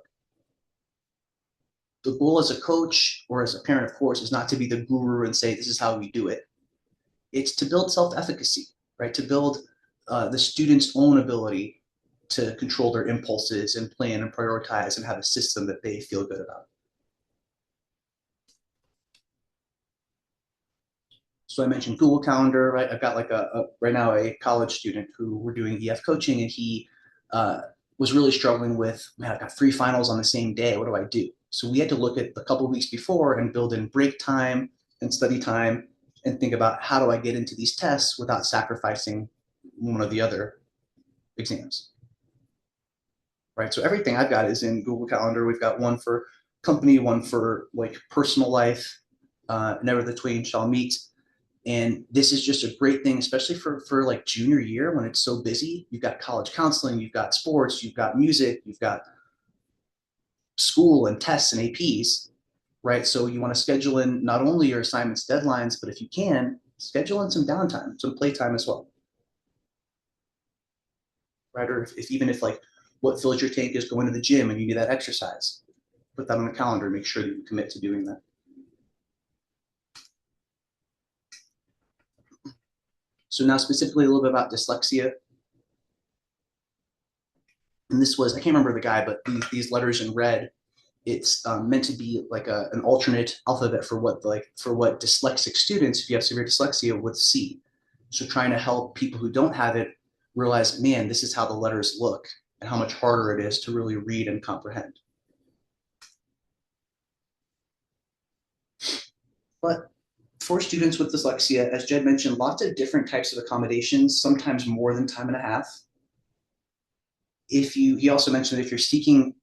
The goal as a coach or as a parent, of course, is not to be the guru and say, this is how we do it. It's to build self-efficacy, right? To build the student's own ability to control their impulses and plan and prioritize and have a system that they feel good about. So I mentioned Google Calendar, right? I've got like right now a college student who we're doing EF coaching, and he was really struggling with, man, I've got three finals on the same day. What do I do? So we had to look at a couple of weeks before and build in break time and study time and think about how do I get into these tests without sacrificing one of the other exams, right? So everything I've got is in Google Calendar. We've got one for company, one for like personal life. Never the twain shall meet. And this is just a great thing, especially for like junior year when it's so busy. You've got college counseling, you've got sports, you've got music, you've got school and tests and APs, right? So you want to schedule in not only your assignments, deadlines, but if you can, schedule in some downtime, some playtime as well, right? Or if even if like what fills your tank is going to the gym and you need that exercise, put that on the calendar, make sure that you commit to doing that. So now specifically a little bit about dyslexia. And this was, I can't remember the guy, but these letters in red, it's meant to be like an alternate alphabet for what dyslexic students, if you have severe dyslexia, would see. So trying to help people who don't have it realize, man, this is how the letters look and how much harder it is to really read and comprehend. But for students with dyslexia, as Jed mentioned, lots of different types of accommodations, sometimes more than time and a half. he also mentioned if you're seeking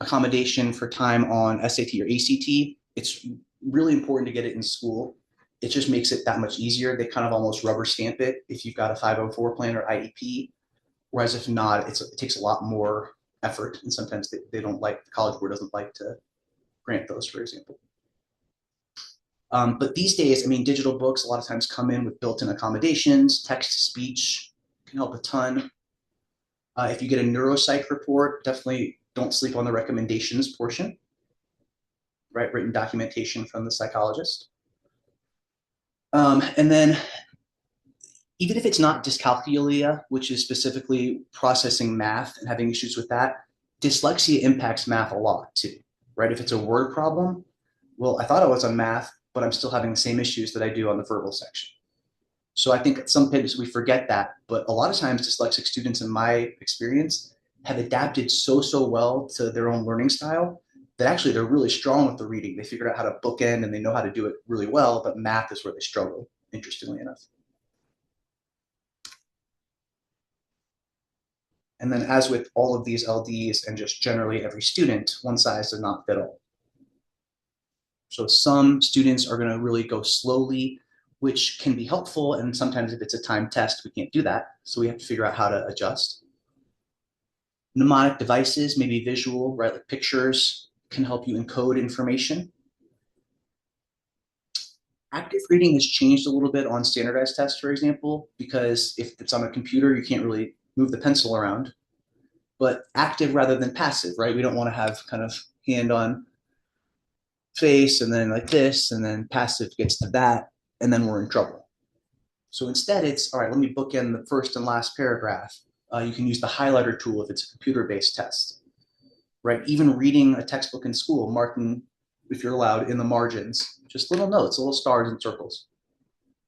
accommodation for time on SAT or ACT, it's really important to get it in school. It just makes it that much easier. They kind of almost rubber stamp it if you've got a 504 plan or IEP. Whereas if not, it takes a lot more effort. And sometimes they don't like, the College Board doesn't like to grant those, for example. But these days, I mean, digital books a lot of times come in with built-in accommodations, text to speech can help a ton. If you get a neuropsych report, definitely don't sleep on the recommendations portion, right? Written documentation from the psychologist. And then even if it's not dyscalculia, which is specifically processing math and having issues with that, dyslexia impacts math a lot too, right? If it's a word problem, well, I thought I was on math, but I'm still having the same issues that I do on the verbal section. So I think sometimes we forget that, but a lot of times dyslexic students, in my experience, have adapted so well to their own learning style that actually they're really strong with the reading. They figured out how to bookend and they know how to do it really well, but math is where they struggle, interestingly enough. And then as with all of these LDs and just generally every student, one size does not fit all. So some students are going to really go slowly, which can be helpful. And sometimes if it's a time test, we can't do that. So we have to figure out how to adjust. Mnemonic devices, maybe visual, right? Like pictures can help you encode information. Active reading has changed a little bit on standardized tests, for example, because if it's on a computer, you can't really move the pencil around. But active rather than passive, right? We don't want to have kind of hand on face and then like this, and then passive gets to that, and then we're in trouble. So instead, it's all right, let me bookend the first and last paragraph. You can use the highlighter tool if it's a computer-based test, right? Even reading a textbook in school, marking, if you're allowed, in the margins, just little notes, little stars and circles.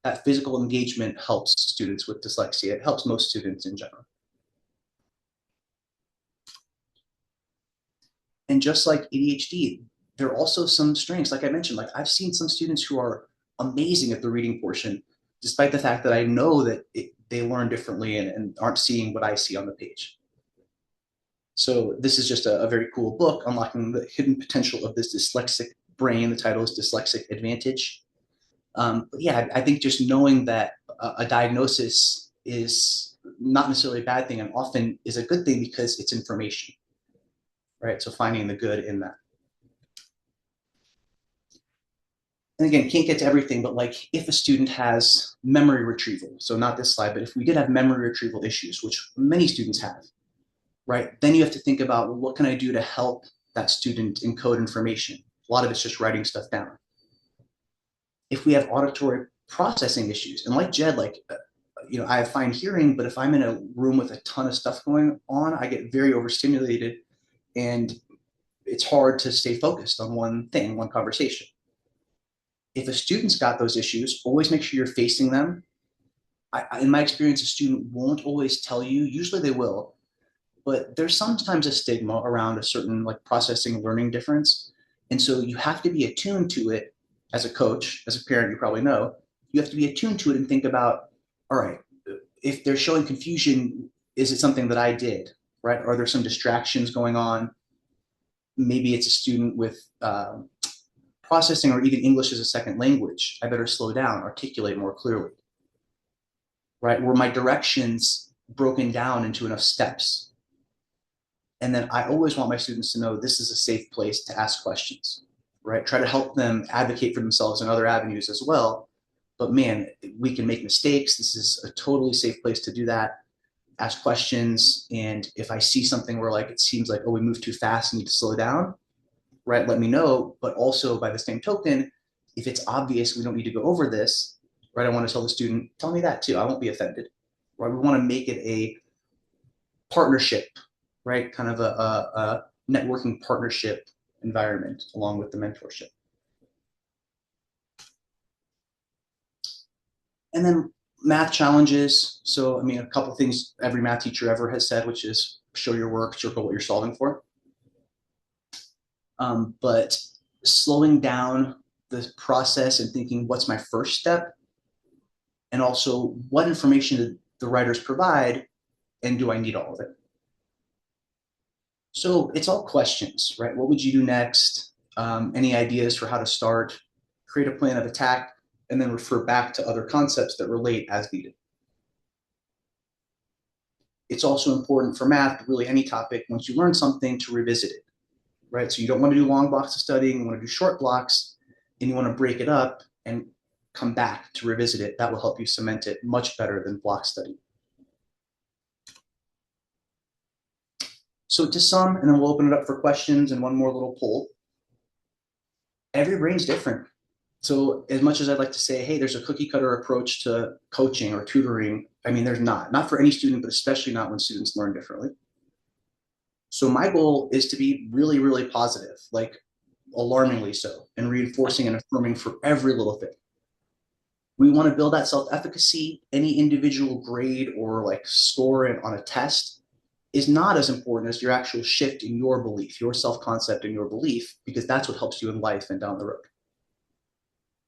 That physical engagement helps students with dyslexia. It helps most students in general. And just like ADHD, there are also some strengths. Like I mentioned, like I've seen some students who are amazing at the reading portion, despite the fact that I know that they learn differently and aren't seeing what I see on the page. So this is just a very cool book, Unlocking the Hidden Potential of This Dyslexic Brain. The title is Dyslexic Advantage. But yeah, I think just knowing that a diagnosis is not necessarily a bad thing and often is a good thing because it's information, right? So finding the good in that. And again, can't get to everything, but like if a student has memory retrieval, so not this slide, but if we did have memory retrieval issues, which many students have, right? Then you have to think about, well, what can I do to help that student encode information? A lot of it's just writing stuff down. If we have auditory processing issues, and like Jed, like, I have fine hearing, but if I'm in a room with a ton of stuff going on, I get very overstimulated and it's hard to stay focused on one thing, one conversation. If a student's got those issues, always make sure you're facing them. In my experience, a student won't always tell you. Usually they will, but there's sometimes a stigma around a certain like processing learning difference. And so you have to be attuned to it as a coach, as a parent, you probably know, you have to be attuned to it and think about, all right, if they're showing confusion, is it something that I did, right? Are there some distractions going on? Maybe it's a student with processing or even English as a second language. I better slow down, articulate more clearly, right? Were my directions broken down into enough steps? And then I always want my students to know this is a safe place to ask questions, right? Try to help them advocate for themselves in other avenues as well. But man, we can make mistakes. This is a totally safe place to do that. Ask questions. And if I see something where like it seems like, oh, we moved too fast and need to slow down, right? Let me know. But also by the same token, if it's obvious we don't need to go over this, right? I want to tell the student, tell me that too. I won't be offended. Right? We want to make it a partnership, right? Kind of a networking partnership environment along with the mentorship. And then math challenges. So, I mean, a couple of things every math teacher ever has said, which is show your work, circle what you're solving for. But slowing down the process and thinking, what's my first step? And also, what information did the writers provide? And do I need all of it? So it's all questions, right? What would you do next? Any ideas for how to start? Create a plan of attack, and then refer back to other concepts that relate as needed. It's also important for math, really any topic, once you learn something to revisit it, right? So you don't want to do long blocks of studying, you want to do short blocks, and you want to break it up and come back to revisit it. That will help you cement it much better than block study. So to sum, and then we'll open it up for questions and one more little poll. Every brain's different. So as much as I'd like to say, hey, there's a cookie cutter approach to coaching or tutoring, I mean, there's not for any student, but especially not when students learn differently. So my goal is to be really, really positive, like alarmingly so, and reinforcing and affirming for every little thing. We want to build that self-efficacy. Any individual grade or like score on a test is not as important as your actual shift in your belief, your self-concept and your belief, because that's what helps you in life and down the road.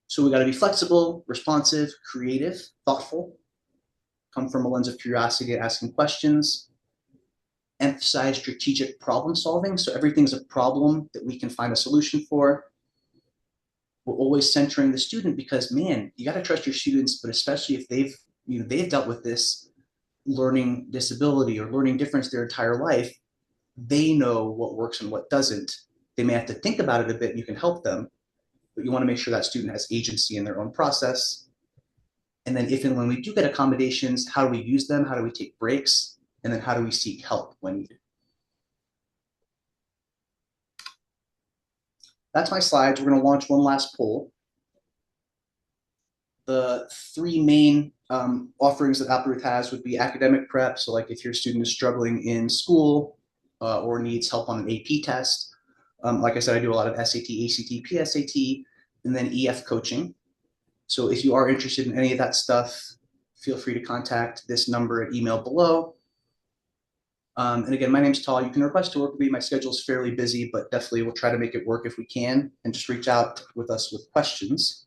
So we got to be flexible, responsive, creative, thoughtful, come from a lens of curiosity, asking questions, emphasize strategic problem solving. So everything's a problem that we can find a solution for. We're always centering the student because, man, you got to trust your students, but especially if they've dealt with this learning disability or learning difference their entire life, they know what works and what doesn't. They may have to think about it a bit and you can help them, but you want to make sure that student has agency in their own process. And then if and when we do get accommodations, how do we use them? How do we take breaks? And then how do we seek help when needed? That's my slides. We're going to launch one last poll. The three main offerings that Applerouth has would be academic prep. So like if your student is struggling in school or needs help on an AP test. Like I said, I do a lot of SAT, ACT, PSAT, and then EF coaching. So if you are interested in any of that stuff, feel free to contact this number and email below. And again, my name's Tal. You can request to work with me. My schedule's fairly busy, but definitely we'll try to make it work if we can. And just reach out with us with questions.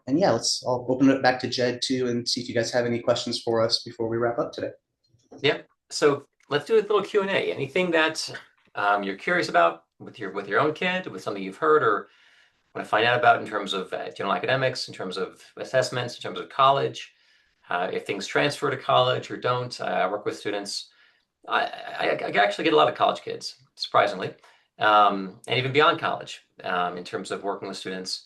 And yeah, I'll open it back to Jed too and see if you guys have any questions for us before we wrap up today. Yeah. So let's do a little Q&A. Anything that you're curious about with your own kid, with something you've heard or want to find out about in terms of general academics, in terms of assessments, in terms of college, if things transfer to college or don't. I work with students. I actually get a lot of college kids, surprisingly, and even beyond college, in terms of working with students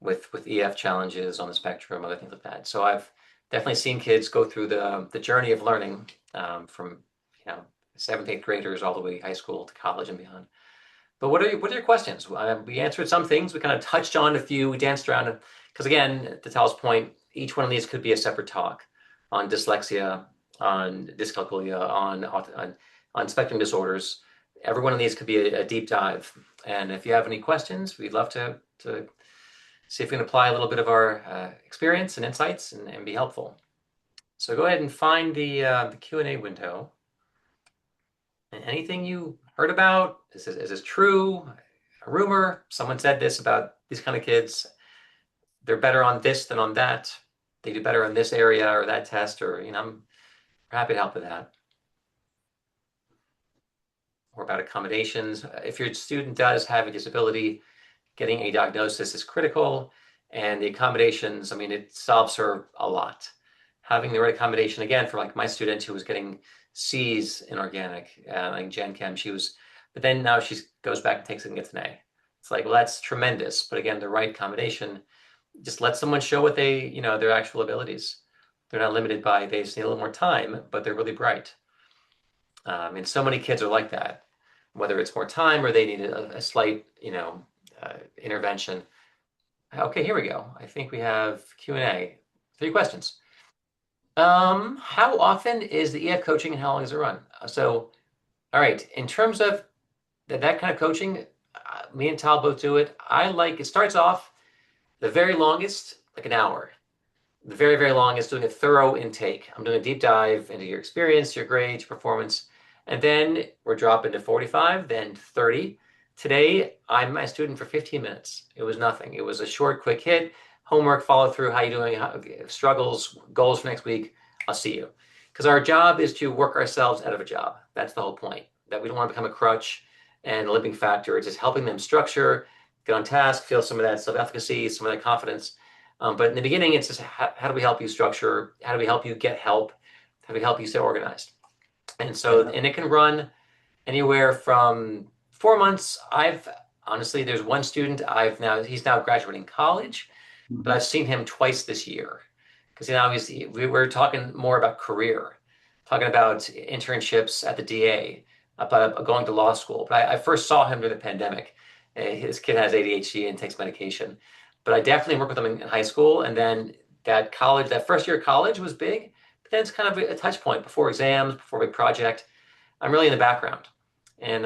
with EF challenges on the spectrum, other things like that. So I've definitely seen kids go through the journey of learning from seventh, eighth graders all the way high school to college and beyond. But what are your questions? We answered some things. We kind of touched on a few. We danced around because again, to Tal's point, each one of these could be a separate talk on dyslexia, on dyscalculia, on spectrum disorders. Every one of these could be a deep dive. And if you have any questions, we'd love to see if we can apply a little bit of our experience and insights and be helpful. So go ahead and find the Q&A window. And anything you heard about, is this true? A rumor? Someone said this about these kind of kids. They're better on this than on that. They do better in this area or that test, or I'm happy to help with that. Or about accommodations. If your student does have a disability, getting a diagnosis is critical, and the accommodations, I mean, it solves her a lot. Having the right accommodation, again, for like my student who was getting C's in organic, like Gen Chem, but then now she goes back and takes it and gets an A. It's like, well, that's tremendous. But again, the right accommodation, just let someone show what their actual abilities. They're not limited by, they just need a little more time, but they're really bright. And so many kids are like that, whether it's more time or they need a slight, intervention. Okay, here we go. I think we have Q&A. 3 questions. How often is the EF coaching and how long does it run? So, all right, in terms of that kind of coaching, me and Tal both do it. It starts off the very longest, like an hour. The very, very longest, doing a thorough intake. I'm doing a deep dive into your experience, your grades, your performance. And then we're dropping to 45, then 30. Today, I'm my student for 15 minutes. It was nothing. It was a short, quick hit, homework, follow through, how you doing, struggles, goals for next week. I'll see you. Because our job is to work ourselves out of a job. That's the whole point, that we don't want to become a crutch. and limiting factor. It's just helping them structure, get on task, feel some of that self-efficacy, some of that confidence. But in the beginning, it's just how do we help you structure? How do we help you get help? How do we help you stay organized? And so, Yeah. and it can run anywhere from 4 months. I've honestly, there's one student he's now graduating college, but Mhm. I've seen him twice this year because obviously we were talking more about career, talking about internships at the DA, about going to law school. But I first saw him during the pandemic. His kid has ADHD and takes medication. But I definitely worked with him in high school, and then that first year of college was big. But then it's kind of a touch point before exams, before a big project. I'm really in the background. And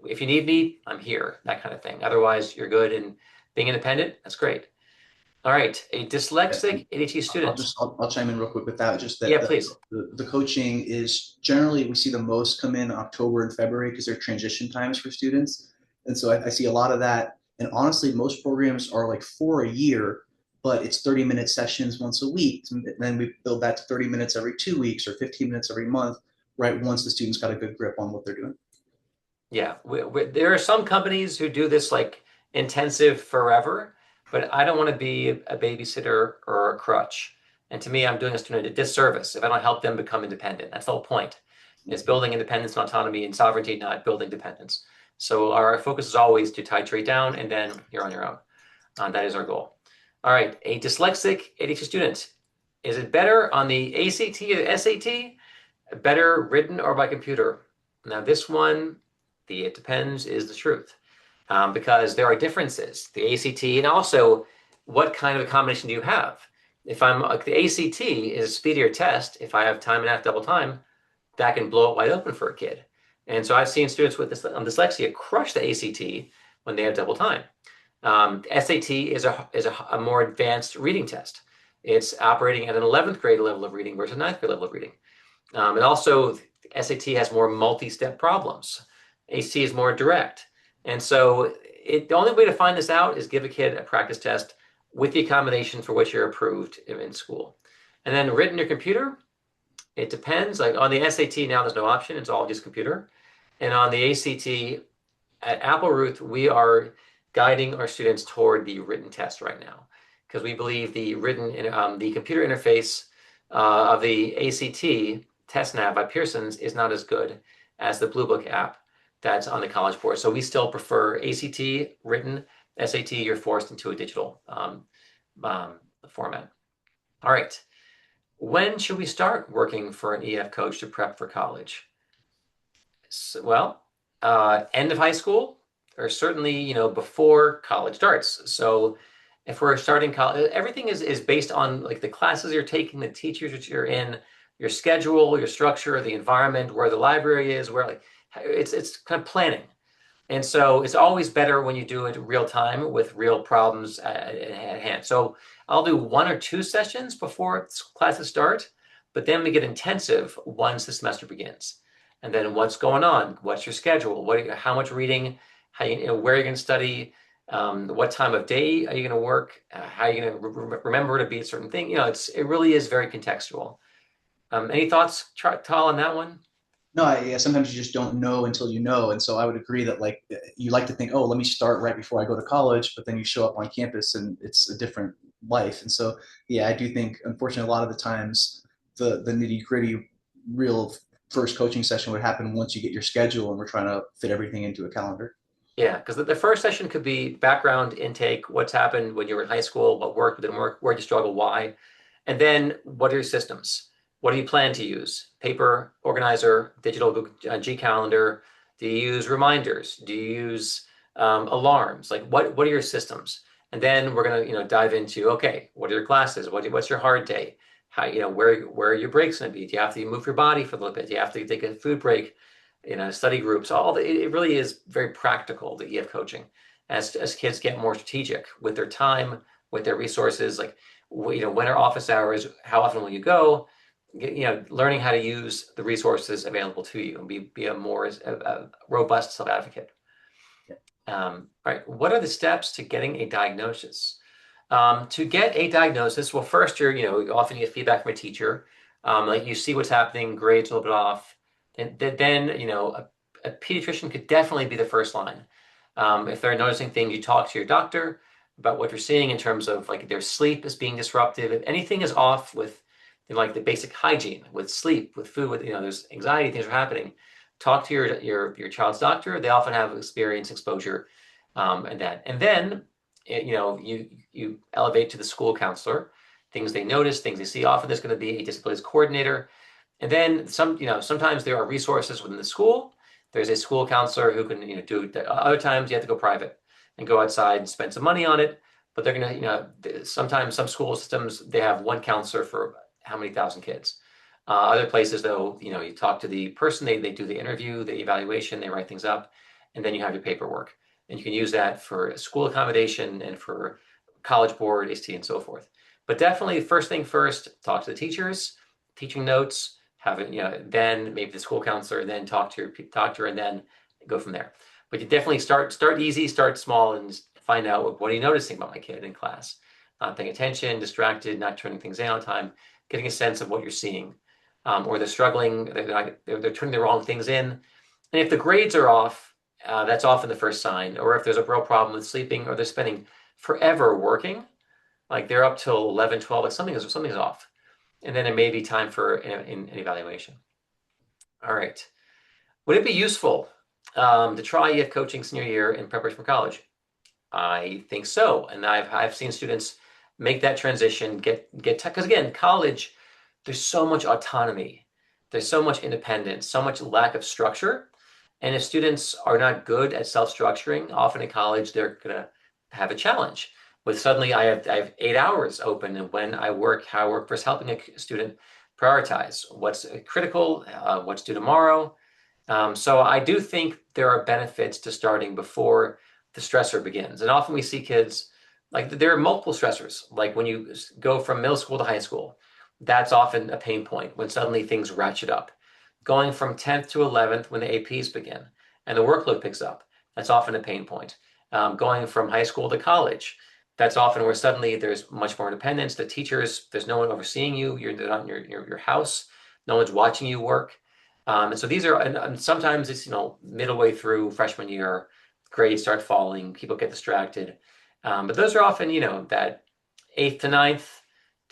if you need me, I'm here, that kind of thing. Otherwise, you're good. And being independent, that's great. All right. A Yeah. dyslexic ADHD I'll student. just I'll chime in real quick with that. Just that Yeah, please. the coaching is generally we see the most come in October and February because they're transition times for students, and so I see a lot of that. And honestly, most programs are like for a year, but it's 30-minute sessions once a week. And then we build that to 30 minutes every 2 weeks or 15 minutes every month, right? Once the student's got a good grip on what they're doing. Yeah. There are some companies who do this like intensive forever, but I don't want to be a babysitter or a crutch. And to me, I'm doing a student a disservice if I don't help them become independent. That's the whole point. It's building independence and autonomy and sovereignty, not building dependence. So our focus is always to titrate down and then you're on your own. That is our goal. All right, a dyslexic ADHD student. Is it better on the ACT or SAT? Better written or by computer? Now, this one, the it depends is the truth because there are differences. The ACT and also what kind of a combination do you have? If I'm like the ACT is a speedier test, if I have time and a half double time, that can blow it wide open for a kid. And so I've seen students with this dyslexia crush the ACT when they have double time. SAT is a more advanced reading test. It's operating at an 11th grade level of reading versus a ninth grade level of reading. And also, SAT has more multi-step problems. ACT is more direct. And so the only way to find this out is give a kid a practice test with the accommodation for which you're approved in school. And then written your computer, it depends. Like on the SAT now, there's no option. It's all just computer. And on the ACT, at Applerouth, we are guiding our students toward the written test right now because we believe the computer interface of the ACT test nav by Pearson's is not as good as the Blue Book app that's on the College Board. So we still prefer ACT written. SAT, you're forced into a digital format. All right. When should we start working for an EF coach to prep for college? Well, end of high school, or certainly, before college starts. So if we're starting college, everything is based on like the classes you're taking, the teachers that you're in, your schedule, your structure, the environment, where the library is, where like it's kind of planning. And so it's always better when you do it real time with real problems at hand. So I'll do 1 or 2 sessions before classes start, but then we get intensive once the semester begins. And then what's going on? What's your schedule? How much reading? Where are you going to study? What time of day are you going to work? How are you going to remember to be a certain thing? It really is very contextual. Any thoughts, Tal, on that one? No, yeah, sometimes you just don't know until you know. And so I would agree that like you like to think, oh, let me start right before I go to college, but then you show up on campus and it's a different life. And so yeah, I do think unfortunately a lot of the times the nitty gritty real first coaching session would happen once you get your schedule and we're trying to fit everything into a calendar. Yeah, because the first session could be background intake, what's happened when you were in high school, what worked, what didn't work, where did you struggle, why? And then what are your systems? What do you plan to use? Paper, organizer, digital G calendar? Do you use reminders? Do you use alarms? Like what are your systems? And then we're gonna dive into okay, what are your classes? What's your hard day? How where are your breaks gonna be? Do you have to move your body for a little bit? Do you have to take a food break? Study groups, it really is very practical, the EF coaching, as kids get more strategic with their time, with their resources, like, when are office hours, how often will you go, learning how to use the resources available to you and be a more robust self-advocate. All right, what are the steps to getting a diagnosis? To get a diagnosis, well, first often you get feedback from a teacher. Like you see what's happening, grades a little bit off, and then a pediatrician could definitely be the first line. If they're noticing things, you talk to your doctor about what you're seeing in terms of like their sleep is being disruptive. If anything is off with like the basic hygiene, with sleep, with food, with there's anxiety, things are happening. Talk to your child's doctor. They often have experience, exposure, and that. And then you elevate to the school counselor. Things they notice, things they see. Often there's going to be a disabilities coordinator. And then sometimes there are resources within the school. There's a school counselor who can, do it. Other times you have to go private and go outside and spend some money on it. But they're going to, sometimes some school systems, they have one counselor for how many thousand kids. Other places though, you talk to the person, they do the interview, the evaluation, they write things up, and then you have your paperwork. And you can use that for school accommodation and for college board, ACT, and so forth. But definitely first thing first, talk to the teachers, teaching notes, have it, then maybe the school counselor, then talk to your doctor, and then go from there. But you definitely start easy, start small, and find out what are you noticing about my kid in class. Not paying attention, distracted, not turning things in on time, getting a sense of what you're seeing. Or they're struggling, they're turning the wrong things in. And if the grades are off, that's often the first sign. Or if there's a real problem with sleeping, or they're spending forever working, like they're up till 11, 12, like something's off. And then it may be time for an evaluation. All right. Would it be useful to try EF coaching senior year in preparation for college? I think so. And I've seen students make that transition, because again, college, there's so much autonomy. There's so much independence, so much lack of structure. And if students are not good at self-structuring, often in college, they're going to have a challenge with suddenly I have 8 hours open, and when I work, how I work versus helping a student prioritize what's critical, what's due tomorrow. So I do think there are benefits to starting before the stressor begins. And often we see kids, like there are multiple stressors, like when you go from middle school to high school, that's often a pain point when suddenly things ratchet up. Going from 10th to 11th when the APs begin and the workload picks up, that's often a pain point. Going from high school to college, that's often where suddenly there's much more independence. The teachers, there's no one overseeing you. You're not in your house. No one's watching you work. And so these are, and sometimes it's, middle way through freshman year, grades start falling, people get distracted. But those are often, that 8th to 9th,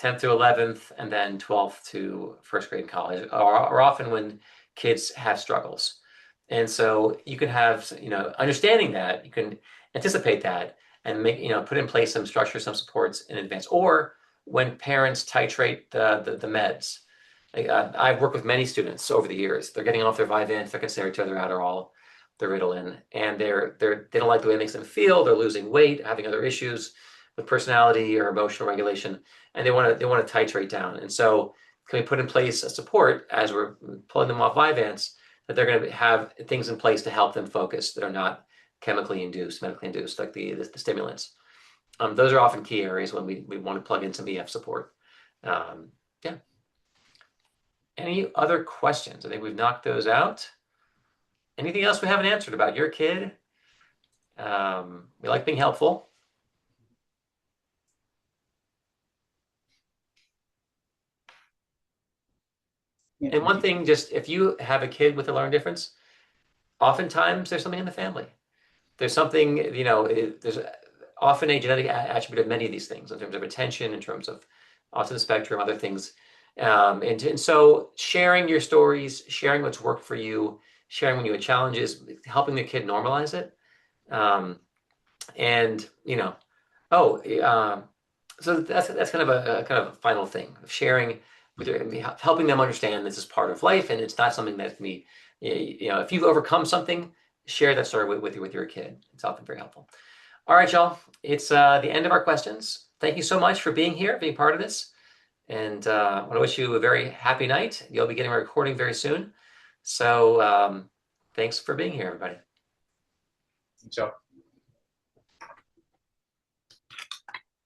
10th to 11th, and then 12th to first grade in college are often when kids have struggles. And so you can have, understanding that, you can anticipate that and put in place some structure, some supports in advance. Or when parents titrate the meds. I've worked with many students over the years. They're getting off their Vyvanse, their Concerta, their Adderall, their Ritalin, and they don't like the way it makes them feel. They're losing weight, having other issues with personality or emotional regulation, and they want to titrate down. And so, can we put in place a support as we're pulling them off Vyvanse that they're going to have things in place to help them focus that are not chemically induced, medically induced, like the stimulants. Those are often key areas when we want to plug in some EF support. Yeah. Any other questions? I think we've knocked those out. Anything else we haven't answered about your kid? We like being helpful. And one thing, just if you have a kid with a learning difference, oftentimes there's something in the family. There's something, there's often a genetic attribute of many of these things in terms of attention, in terms of autism spectrum, other things. And so sharing your stories, sharing what's worked for you, sharing when you had challenges, helping the kid normalize it. And, so that's kind of a final thing of sharing with helping them understand this is part of life, and it's not something that can be, if you've overcome something, share that story with your kid. It's often very helpful. All right, y'all. It's the end of our questions. Thank you so much for being here, being part of this. And I want to wish you a very happy night. You'll be getting a recording very soon. So thanks for being here, everybody. So